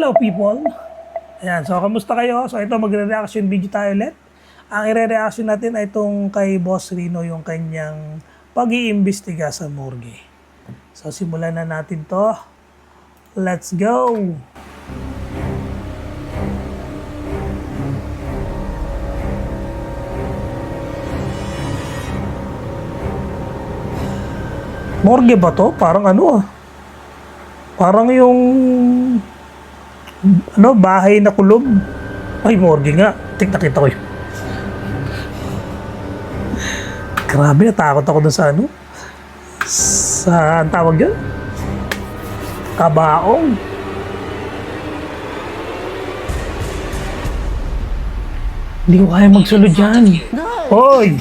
Hello people! Ayan, so kamusta kayo? So ito magre-reaction video tayo ulit. Ang i-reaction natin ay itong kay Boss Rino, yung kanyang pag-iimbestiga sa morgue. So simulan na natin to. Let's go! Morgue ba to? Parang ano ah. Parang yung bahay na kulob. Ay, morgue nga. Nakita ko yun. Grabe, natakot ako dun sa sa ang tawag yun? Kabaong. Hindi ko kaya magsulod dyan. Hoy!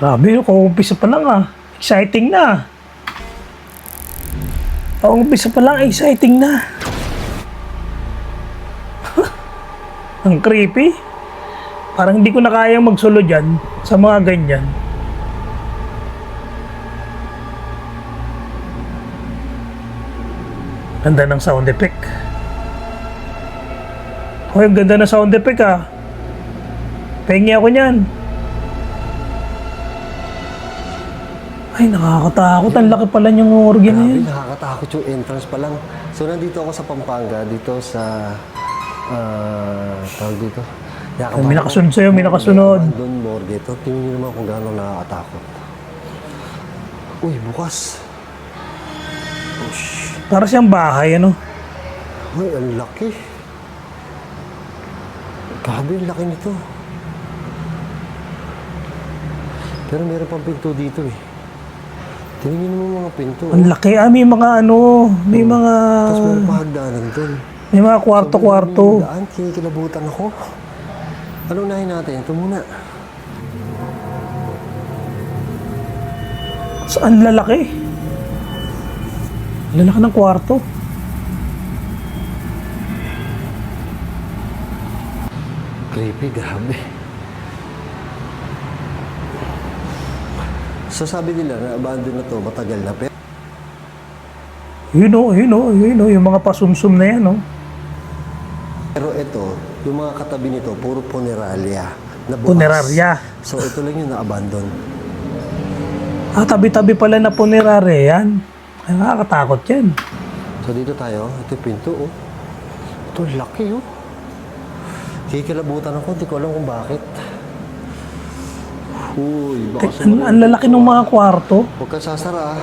Grabe, kung umpisa pa lang exciting na. Kung umpisa pa lang, exciting na. Ang creepy. Parang hindi ko na kayang magsulo dyan sa mga ganyan. Ganda ng sound effect. Hoy, ganda ng sound effect Pengi ako niyan. Ay, nakakatakot. Ang laki pala yung morgue na yun. Nakakatakot yung entrance pa lang. So, nandito ako sa Pampanga, dito sa, tawag dito. May nakasunod sa'yo, may nakasunod. Doon morgue ito. Tingnan niyo naman kung gaano nakakatakot. Uy, bukas. Oh, para siyang bahay, Uy, ang laki. Grabe, ang laki nito. Pero meron pang pinto dito Tingnan mo mga pinto. Ang laki. May mga may mga... Tapos meron pa hagdanan doon. May mga kwarto-kwarto. Kinikilabutan ako. Anong unahin natin? Ito muna. Saan lalaki? Lalaki ng kwarto. Creepy, grabe. So sabi nila na abandon na to, matagal na. Yung mga pasumsum na yan, Pero ito, yung mga katabi nito, puro puneralia. Na bukas. Puneraria. So ito lang yung na-abandon. Tabi-tabi pala na puneraria yan. Ay, nakakatakot yan. So dito tayo, ito yung pinto, Ito, laki, Kikilabutan ako, hindi ko alam kung bakit. Uy, baka Ang lalaki ng mga kwarto. Huwag ka sasara.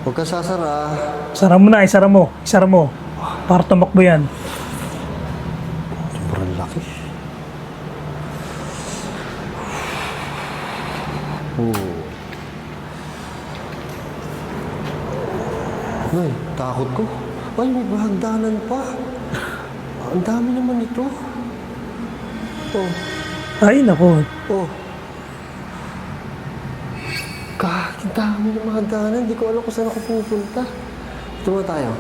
Huwag ka sasara. Isara mo na, isara mo. Isara mo. Para tumakbo yan. Sobrang laki. Ay, takot ko. Ay, may hagdanan pa. Ang dami naman ito. Ay, nako. Ang dami ng mga hagdanan. Hindi ko alam kung saan ako pupunta. Ito mo tayo.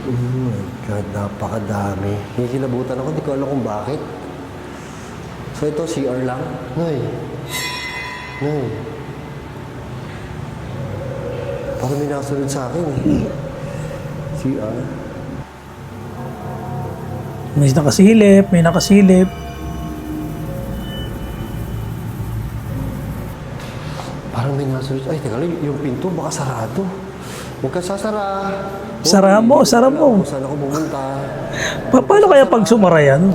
Oh my God, napakadami. Kikilabutan ako, hindi ko alam kung bakit. So ito, CR lang. Noy. Parang may nakasunod sa akin CR. May nakasilip. Parang may nakasunod. Ay, teka lang, yung pinto baka sarado. Huwag ka sasara. Sara mo. Kung saan ako pumunta. Paano kaya pag sumara yan?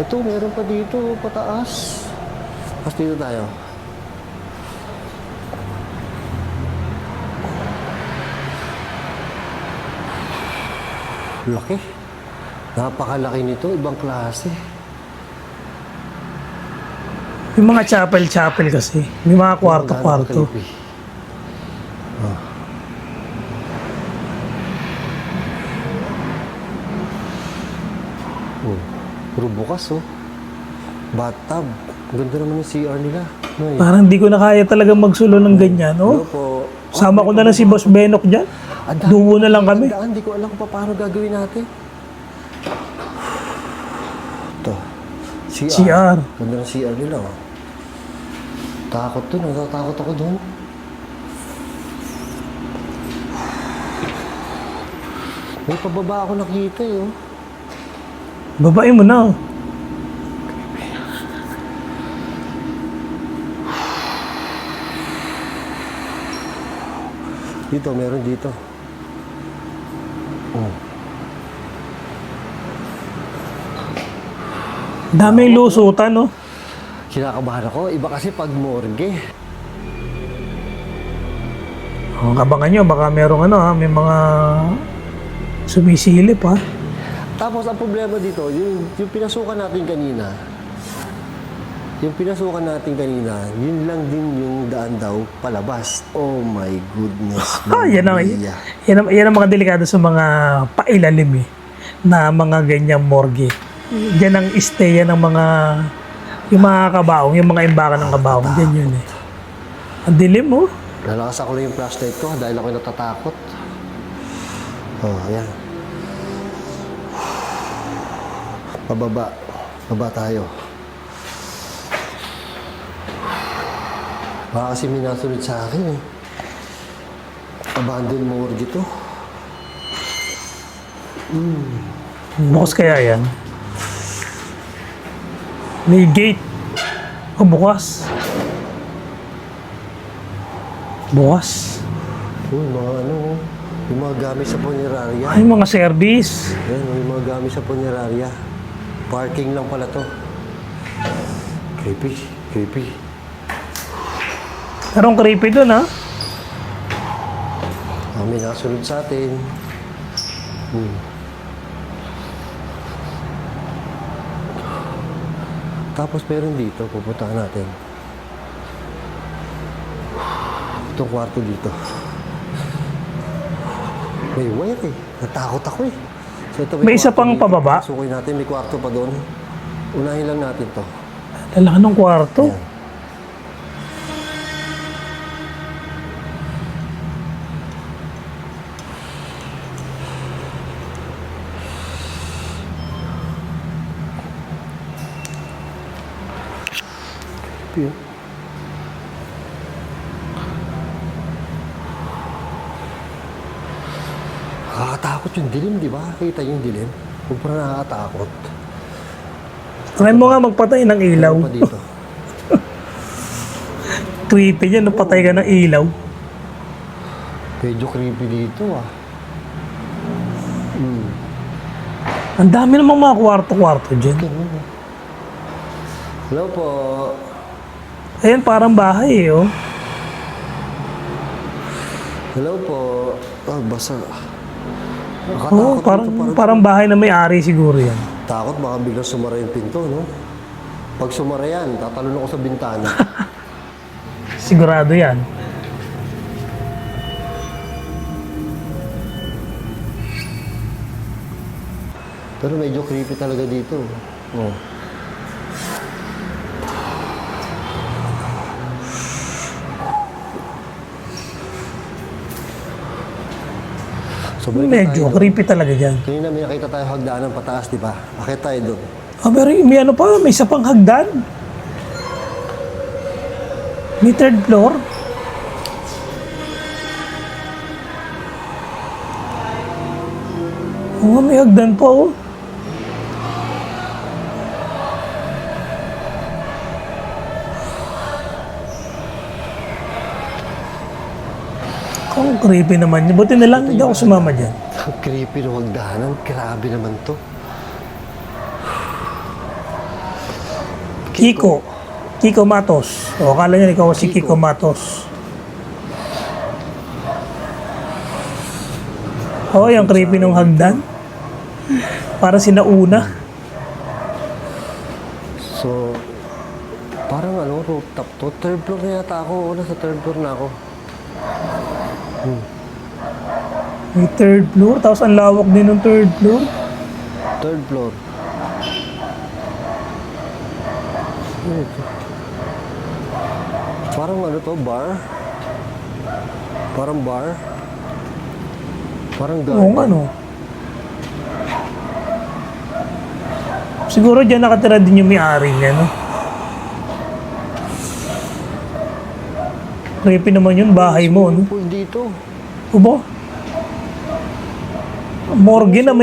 Ito, meron pa dito, pataas. Tapos dito tayo. Laki. Napakalaki nito, ibang klase. Yung mga chapel kasi. May mga kwarto-kwarto. Puro bukas, Bathtub. Ganda naman yung CR nila. Parang di ko na kaya talaga magsulo ng ganyan, Hello po. Sama ko na lang si Boss Benok dyan. Dugo na lang kami. Hindi ko alam kung paano gagawin natin. Ito. CR. Ganda ng CR nila, oh. Takot dun. Natatakot ako dun. May pababa ako nakita, eh, oh. Babae mo na. Dito, meron dito. Oh. Daming lusutan, no? Kinakabahan ako. Iba kasi pag morgue. Abangan nyo, baka merong may mga sumisilip, ha? Tapos ang problema dito, yung pinasukan natin kanina, yun lang din yung daan daw palabas. Oh my goodness. Yan ang mga delikado sa mga pailalim, na mga ganyang morgue. Diyan ang stay yan ng yung mga kabaong, yung mga imbakan ng kabaong. Diyan yun, eh. Ang dilim, oh. Lalakas ako lang yung flashlight ko dahil ako natatakot. Oh, ayan. Pababa. Baba tayo. Baka kasi may nasunod sa akin, eh. Abandon morgue to. Bukas kaya yan? May gate. O, bukas. Bukas. Yung mga gamit sa punerarya. Ay, mga service. Ayan, yung mga gamit sa punerarya. Parking lang pala to. Creepy. Pero ang creepy dun, ha? May nasunod sa atin. Tapos meron dito, pupuntahan natin. Itong kwarto dito. May wire, eh. Natakot ako, eh. So, ito, May isa kwarto pang dito. pababa? Sukuin natin, may kwarto pa doon. Unahin lang natin to. Lalaki ng kwarto. Ayan. Creepy, oh. Nakakatakot yung dilim, di ba? Kita yung dilim. Kung parang nakakatakot. Try mo nga magpatay ng ilaw. Ano pa dito? Creepy yan, napatay ka ng ilaw. Medyo creepy dito, ah. Ang dami namang mga kwarto-kwarto dyan. Hello po. Ayan, parang bahay, oh. Hello po. Basa. Oo, parang bahay na may-ari siguro yan. Takot, baka biglang sumara yung pinto, no? Pag sumara yan, tatalon ako sa bintana. Sigurado yan. Pero medyo creepy talaga dito. Oh. So, Medyo creepy talaga dyan. Kanina may nakita tayo hagdanan pataas, di ba? Akit tayo doon. Pero may may isa pang hagdan. May third floor. Oo, may hagdan pa, oh. Ang creepy naman yun. Buti na lang hindi ako sumama dyan. Ang creepy ng hagdanan. Grabe naman to. Kiko Matos. O, akala niya ikaw si Kiko Matos. Oo, yung creepy ng hagdan. Para sinauna. So, parang rooftop to. Third floor na yata ako. Nasa third floor na ako. May third floor. Tapos ang lawak din ng third floor. Third floor. Parang to, bar? Parang bar. Parang Oo garden. nga, no? Siguro dyan nakatira din yung may-ari niya, no? Creepy naman yun, bahay mo, no? Swimming pool dito. Ubo? Morgue na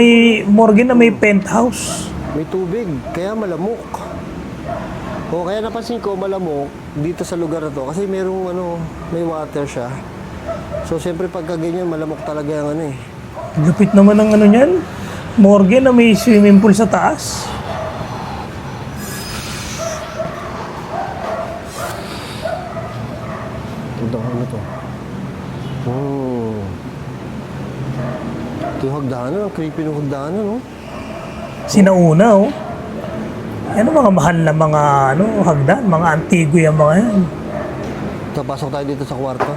may penthouse. May tubig, kaya malamok. O kaya napansin ko malamok dito sa lugar na to kasi merong may water siya. So siyempre pagka ganyan malamok talaga yung ano eh. Lupit naman ng ano niyan. Morgue na may swimming pool sa taas. Ito ano to? Ito yung hagdanan, ang creepy ng hagdanan, no? Sinauna, oh. Yan ang mga mahal na mga hagdan, mga antigo yung mga yan. So pasok tayo dito sa kwarto.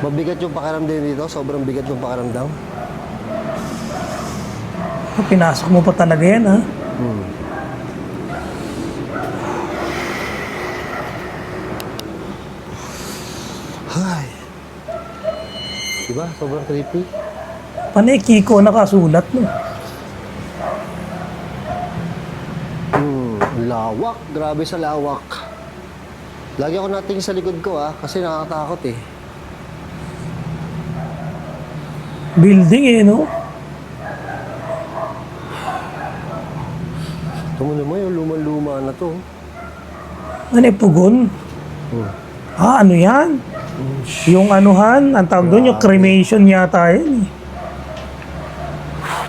Mabigat yung pakiramdam dito, sobrang bigat yung pakiramdam. Pinasok mo pa talaga yan, ha? Ay. Diba? Sobrang creepy. Panay Kiko nakasulat, no? Lawak. Grabe sa lawak. Lagi ako natingin sa likod ko kasi nakakatakot eh. Building, eh, no? Ito mo naman yung luma-luma na to. Ano yung pugon? Ano yan? Yung anuhan, ang tawag doon, yung cremation yata yan, eh.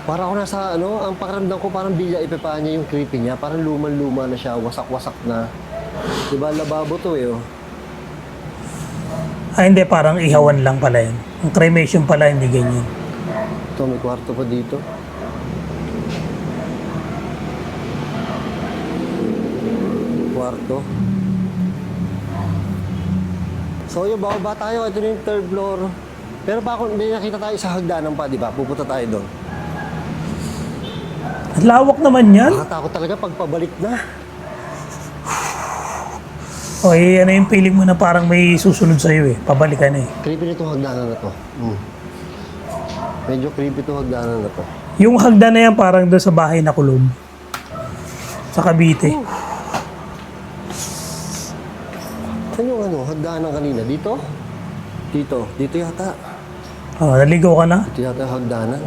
Para ako nasa ang pakiramdam ko parang Villa Ipepanya yung creepy niya. Parang luman-luma na siya, wasak-wasak na. Diba, lababo to eh, oh. Hindi, parang ihawan lang pala yan. Ang cremation pala, hindi ganyan. Ito, may kwarto pa dito. Kwarto. So, yung bababa tayo. Ito na yung third floor. Pero pa kung may nakita tayo sa hagdanan pa, di ba? Pupunta tayo doon. Ang lawak naman yan. Nakatakot talaga pag pabalik na. O, ano yung feeling mo na parang may susunod sa'yo, eh. Pabalikan, eh. Creepy na itong hagdanan na to. Medyo creepy itong hagdanan na to. Yung hagdan na yan parang doon sa bahay na kulog. Sa Cavite. Saan yung hagdanan kanina? Dito? Dito. Dito yata. Naligaw ka na? Ito yata yung hagdanan.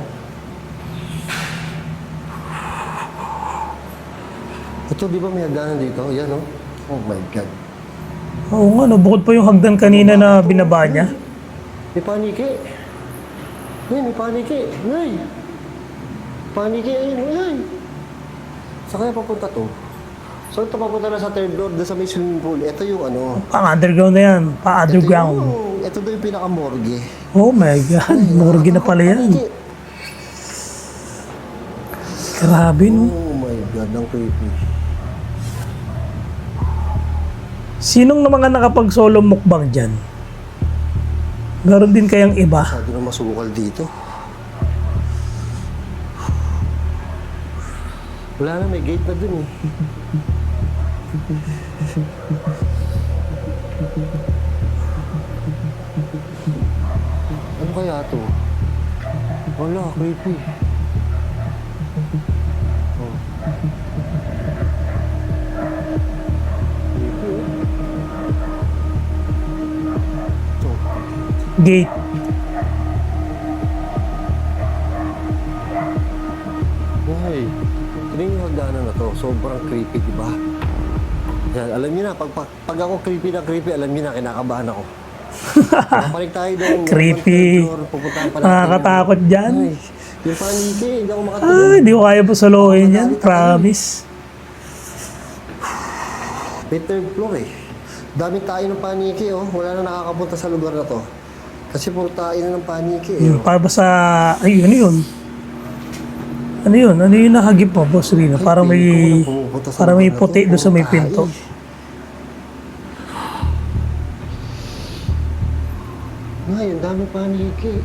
Ito, di ba may hagdanan dito? Yan, oh. Oh my God. Oo nga, no. Bukod pa yung hagdan kanina na binaba niya. May paniki. Ay, may paniki. Ay. Paniki, ayun. Ay. Saan kaya papunta to? So, ito papunta na sa third floor, doon sa may swimming pool. Ito yung Pang-underground na yan. Pa-underground. Ito daw yung pinaka-morgue. Oh my God. Morgue na pala yan. Paniki. Grabe, no? Oh my God, ang creepy. Sinong na mga nakapag-solo mukbang dyan? Garon din kayang iba? Masyado na masukal dito. Wala na, may gate na dun eh. Ano kaya to? Wala, creepy. Oh. Creepy eh. Ito. Gate. Ay, ito yung hagdanan na to. Sobrang creepy, di ba? Yan, alam niyo na, pag ako creepy na creepy, alam niyo na, kinakabahan ako. Kapalik tayo doon. Creepy. Pupuntahan pa natin. Nakakatakot dyan. Ay, yung paniki, hindi ako makatingin. Ay, hindi ko kaya po solohin yan. Promise. May third floor eh. Dami tayo ng paniki, oh. Wala na nakakapunta sa lugar na to. Kasi puro tayo na ng paniki eh. Yung para ba sa... Ay, ano yun? Ano yun? Ano yung nakagip mo, Boss Rino? Parang may... Parang may puti doon sa may pinto. Ay, ang dami paniki.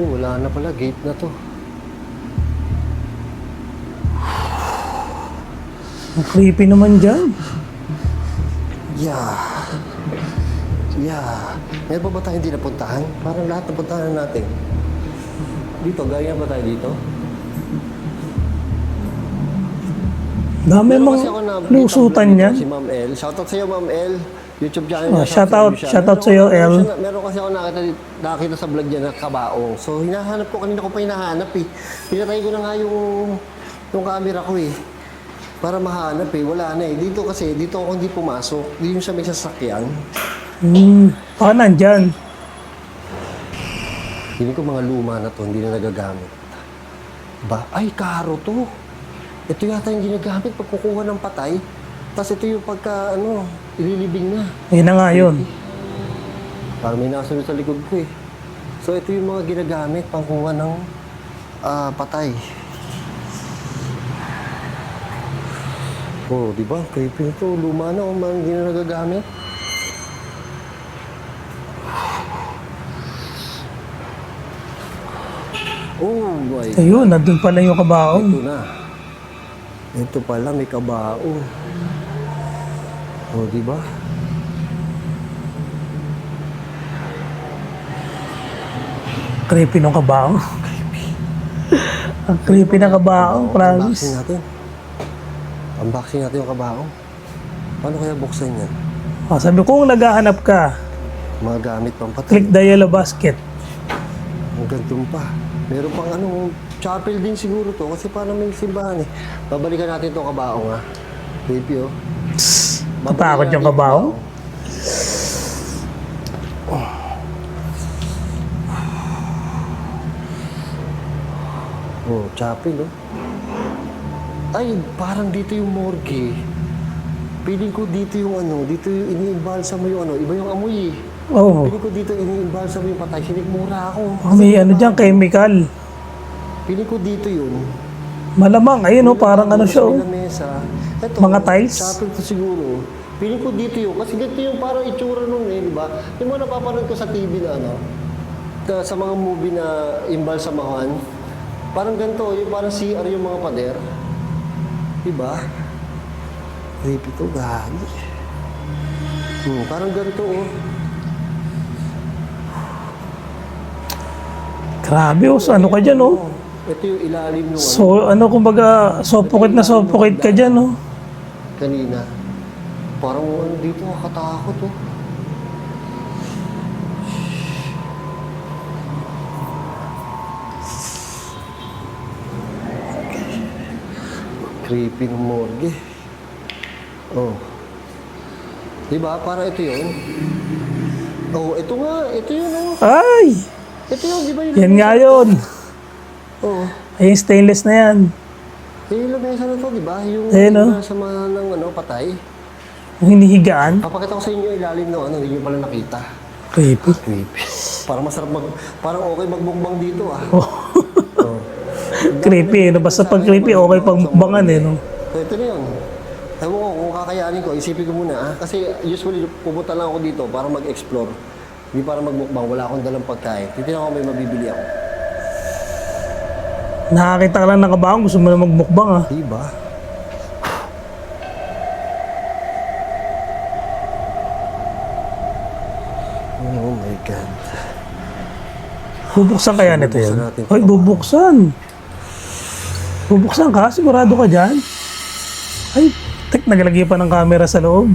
Oh, wala na pala. Gate na to. Ang creepy naman dyan. Yeah. Yeah. Meron pa ba tayo hindi napuntahan? Parang lahat napuntahan na natin. Dito, gaya ba tayo dito? Dami Meron mong kasi ako na lusutan dito, niyan. si Ma'am El. Shoutout sa iyo, Ma'am El. YouTube channel Oh, niya. shoutout sa iyo, El. Meron kasi ako nakita sa vlog niya na kabaong. So, hinahanap ko. Kanina ko pa hinahanap eh. Pinatay ko na nga yung camera ko eh. Para mahanap eh. Wala na eh. Dito kasi, dito ako hindi pumasok. Dito sa may sasakyan. Baka nandyan. Hindi ko mga luma na to, hindi na nagagamit. Ba? Ay, karo to. Ito yata yung ginagamit pag kukuha ng patay. Tapos ito yung pagka, ililibing na. Ayun na nga yun. Parang may nakasunod sa likod ko eh. So ito yung mga ginagamit pang kuha ng patay. Oh, di ba? Creepy ito. Luma na kung hindi na nagagamit. Oh my God. Ayun, nandun pala yung kabaong. Ito na. Ito pala, may kabao. Oh, di ba? Creepy nung kabaong. Ang creepy ng kabaong, promise. Unboxing natin. Unboxing natin yung kabao. Paano kaya buksan yan? Oh, sabi ko, kung naghahanap ka, Mga gamit pang patay. click the yellow basket. Ang gandun pa. Meron pang chapel din siguro to kasi parang may simbahan eh. Babalikan natin itong kabaong ha. Creepy oh. Katakot yung kabaong. Oh, chapel oh. Ay, parang dito yung morgue. Feeling ko dito yung dito yung iniimbalsa mo yung iba yung amoy eh. Oh, Feeling ko dito iniimbalsa mo yung patay. Sinigmura ako. may ano dyan, chemical. Feeling ko dito yun. Malamang, ayun oh, parang ano siya oh. Sa mesa. Ito, Mga tiles? chapel to siguro. Feeling ko dito yun. Kasi dito yung parang itsura nun eh, di ba? Yung mga napapanood ko sa TV na sa mga movie na imbalsamahan. Parang ganito, yung parang CR yung mga pader. Di ba? Creepy to, gagi. Parang ganito oh. Grabe oh, so ano ka dyan oh. Ito yung ilalim yung So, kumbaga, suffocate ka dyan oh. kanina. Parang dito nakatakot oh. Creepy ng morgue. Oh. Diba? Para ito yun. Oh, ito nga. Ito yun oh. Ay! Ito yun, di ba yun? Yan nga yun. Oh. Ay, stainless na yan. Yung lamesa na to, di ba? Yung Ayun, oh. sa mga ng patay. Yung hinihigaan. Papakita ko sa inyo ilalim ng hindi nyo pala nakita. Creepy. Creepy. Parang masarap parang okay magbukbang dito ah. Oh. Oh. Creepy, no? Basta pag creepy, okay pag mukbangan eh, no? So, ito na yun. Ewan ko kung kakayanin ko, isipin ko muna ah. Kasi usually pupunta lang ako dito para mag-explore. Hindi para magmukbang, wala akong dalang pagkain. Titignan ko may mabibili ako. Nakakita ka lang ng kabaong, gusto mo na magmukbang ah. Diba? Oh my God. Bubuksan kaya nito Bubuksan yan? natin. Hoy, bubuksan. Bubuksan ka? Sigurado ka dyan? Ay, naglagay pa ng camera sa loob.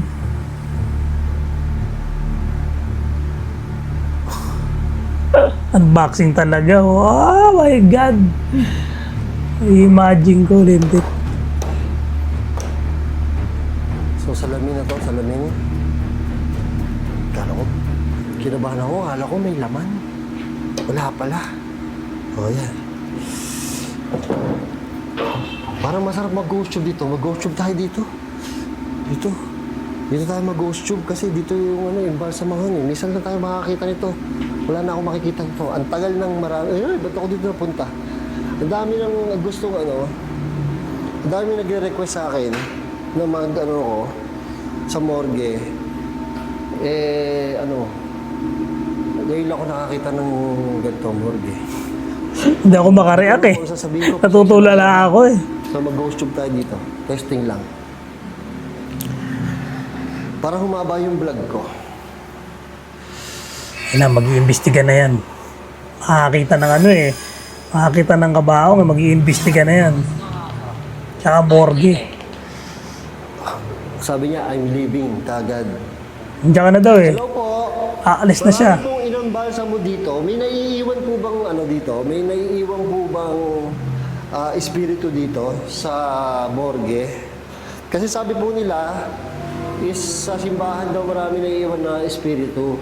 Unboxing talaga. Oh my God. Imagine ko, lintik. So salamin na to, salamin. Kala ko, kinabahan ako, kala ko may laman. Wala pala. O yan. Parang masarap mag-ghost tube dito. Mag-ghost tube tayo dito. Dito. Dito tayo mag-ghost tube kasi dito yung yung balsamahan eh. Minsan na tayo makakita nito. Wala na ako makikita nito. Ang tagal ng marami. Ay, ba't ako dito napunta? Ang dami ng gustong ang dami nagre-request sa akin na ko sa morgue. Ngayon ako nakakita ng ganito morgue. Hindi ako makareact eh. Kung sasabihin ko, Natutulala ako eh. so mag-ghost tube tayo dito. Testing lang. Para humaba yung vlog ko. Yan na, mag-iimbestiga na yan. Makakita ng ano eh. Makakita ng kabaong, mag-iimbestiga na yan. Tsaka morgue. Sabi niya, I'm leaving, kagad. Nandiyan ka na daw eh. Hello po. Aalis na siya. Marami pong ilang balsa mo dito. May naiiwan po bang ano dito? May naiiwan po bang espiritu dito sa morgue? Kasi sabi po nila, is sa simbahan daw marami naiiwan na espiritu.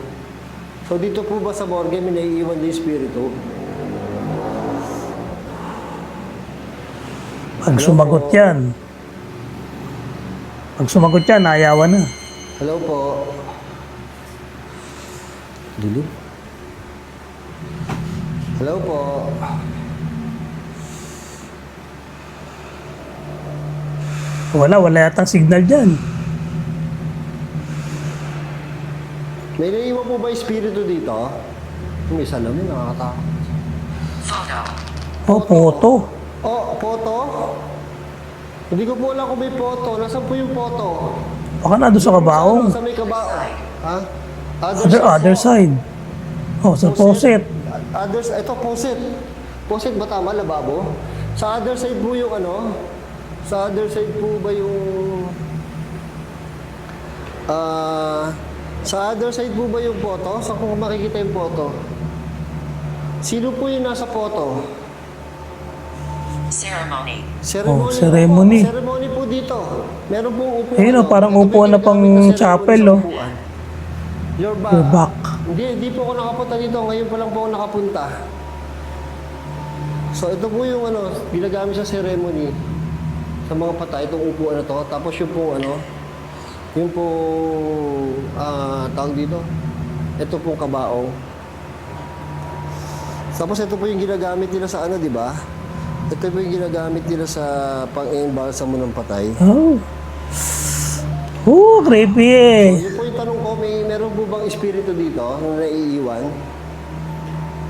So dito po ba sa morgue may naiiwan na espiritu? Pag sumagot yan. Pag sumagot yan, naayawan na. Hello po. Dilim. Hello po. Wala yatang signal dyan. May naiiwan po ba espiritu dito? May salamin, nakakatakot. Oh, photo. Oh, photo? Hindi ko po alam kung may photo. Nasaan po yung photo? Baka na doon sa kabaong. Sa may kabaong. Ha? Other side. Oh, sa poset. Others, ito, poset. Poset ba tama? Lababo? Sa other side po yung ano? Sa other side po ba yung... sa other side po ba yung photo? Saan ko makikita yung photo? Sino po yung nasa photo? Ceremony. Oh, ceremony. Ceremony po dito. Meron pong upuan. Ayun, oh, parang upuan na pang chapel, oh. Your back. Your back. Hindi po ako nakapunta dito. Ngayon pa lang po ako nakapunta. So, ito po yung ano, ginagamit sa ceremony sa mga patay. Itong upuan na to. Tapos yung po ano, yung po, tawag dito. Ito pong kabaong. Tapos ito po yung ginagamit nila sa ano, di ba? Ito po yung ginagamit nila sa pang-imbalsa mo ng patay. Oh. Oh, creepy eh. Yun po yung tanong ko, meron po bang espiritu dito na naiiwan?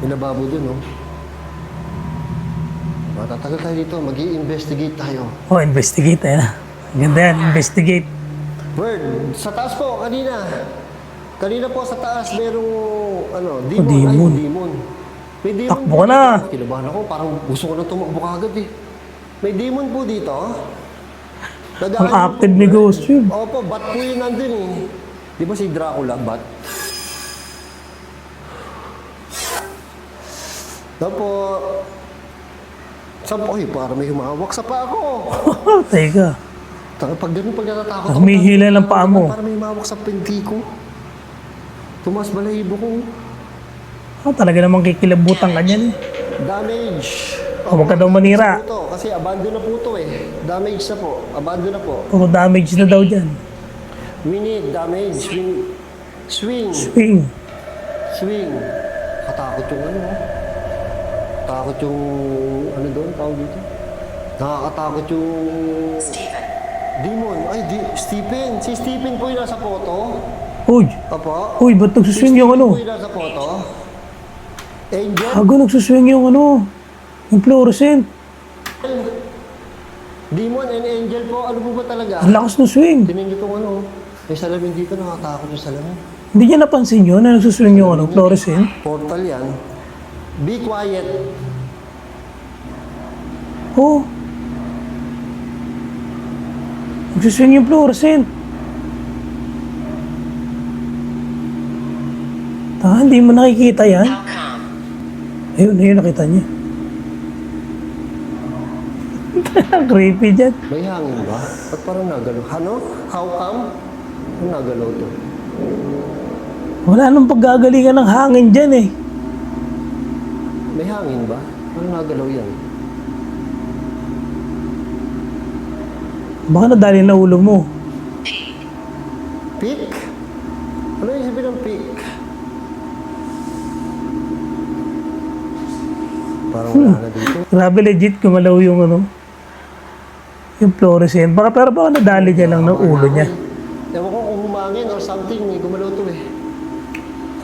May lababo dun, no? Matatagal tayo dito, mag-i-investigate tayo. Oh, investigate eh. Ganda yan, investigate. Word, sa taas po, kanina. Kanina po sa taas, merong, ano, demon. demon. Ay, demon. May demon Takbo po ka na. dito. Kinabahan ako, parang gusto ko na tumakbo kagad eh. May demon po dito. Ang active ni Ghost yun. Opo, bat po yun nandun eh. Di ba si Dracula, bat? Opo. Saan po? Ay, parang may humawak sa pa ako. Teka. Pag ganun, pag natatakot Tapos humihila ng paa mo. parang may humawak sa pinti ko. Tumas balahibo ko. Oh, talaga namang kikilabutan ka niyan eh. Damage. Oh, huwag ka daw manira. Ito, kasi abandon na po ito eh. Damage na po. Abandon na po. Puro damage na daw dyan. We need damage. We need... Swing. Swing. Swing. Katakot yung ano. Takot yung... Ano doon? Tawag dito? Nakakatakot yung... Stephen. Demon. Ay, Stephen. Si Stephen po yung nasa photo. Uy! Apo. Uy, ba't nagsuswing yung ano? Si Stephen po yung nasa photo. Angel. Hago nagsuswing yung ano? Yung fluorescent. Demon and angel po. Ano po ba talaga? Ang lakas ng swing. Tingnan niyo itong ano. May salamin dito. Nakatakot yung salamin. Hindi niya napansin yun na nagsuswing yung ano, fluorescent. Portal yan. Be quiet. Oh. Nagsuswing yung fluorescent. Hindi mo nakikita yan. How come? Ayun, nakita niya. Creepy dyan. May hangin ba? Ba't parang nagalaw? Ano? How come? Ano nagalaw to? Wala nang paggagalingan ng hangin dyan eh. May hangin ba? Ano nagalaw yan? Baka nadali na ulo mo. Peak? Ano yung sabi ng peak? Parang wala na dito. Grabe legit gumalaw yung ano. Yung fluorescent. Pero baka nadali dyan lang ng ulo niya. Ewan ko kung humangin or something. Gumalaw to eh.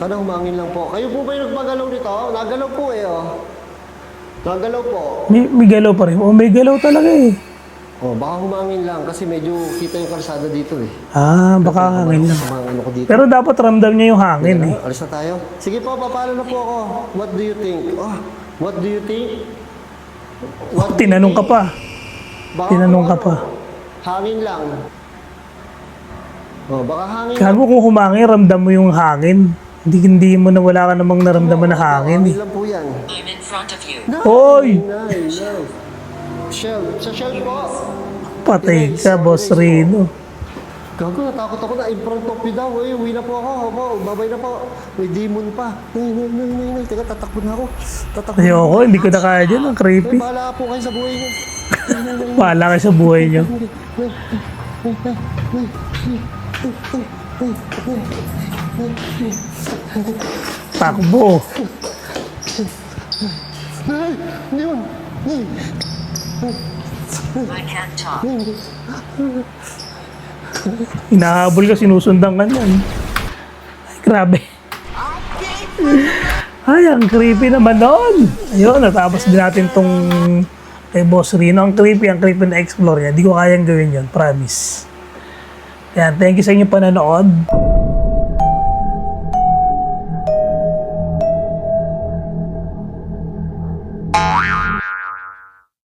Sana humangin lang po. Kayo po ba yung nagpagalaw nito? Nagalaw po eh oh. Nagalaw po. May galaw pa rin. Oh, may galaw talaga eh. Oh, baka humangin lang kasi medyo kita yung kalsada dito eh. Ah, baka hangin lang. Mga ano ko dito. Pero dapat ramdam niya yung hangin eh. Alis na tayo. Sige po, papalo na po ako. What do you think? Oh, what do you think? What do you Tinanong ka think? pa. Baka Tinanong ka ano, pa. Hangin lang. Oh, baka hangin. Gago kung humangin, ramdam mo yung hangin. Hindi mo na wala ka namang naramdaman na hangin eh. Hangin lang po yan. I'm in front of you. Hoy! Nice. Shell. Sa shell po. Patay ka, Boss Rino. Gago, natakot ako na in front of you daw. Eh, uwi na po ako. Opo, babay na po. May demon pa. Nay. Teka, tatakbo na ako. Ayoko, hindi ko na kaya dyan. Ang creepy. Bahala po kayo sa buhay niyo. Paala kayo sa buhay niyo. Takbo. Nay, yun. Nay. I can't talk. Hinahabol ka, sinusundan ka niyan. Ay, grabe. Ay, ang creepy naman nun. Ayun, natapos din natin tong kay Boss Rino. Ang creepy na explore niya. Di ko kayang gawin yun, promise. Yan, thank you sa inyong panonood.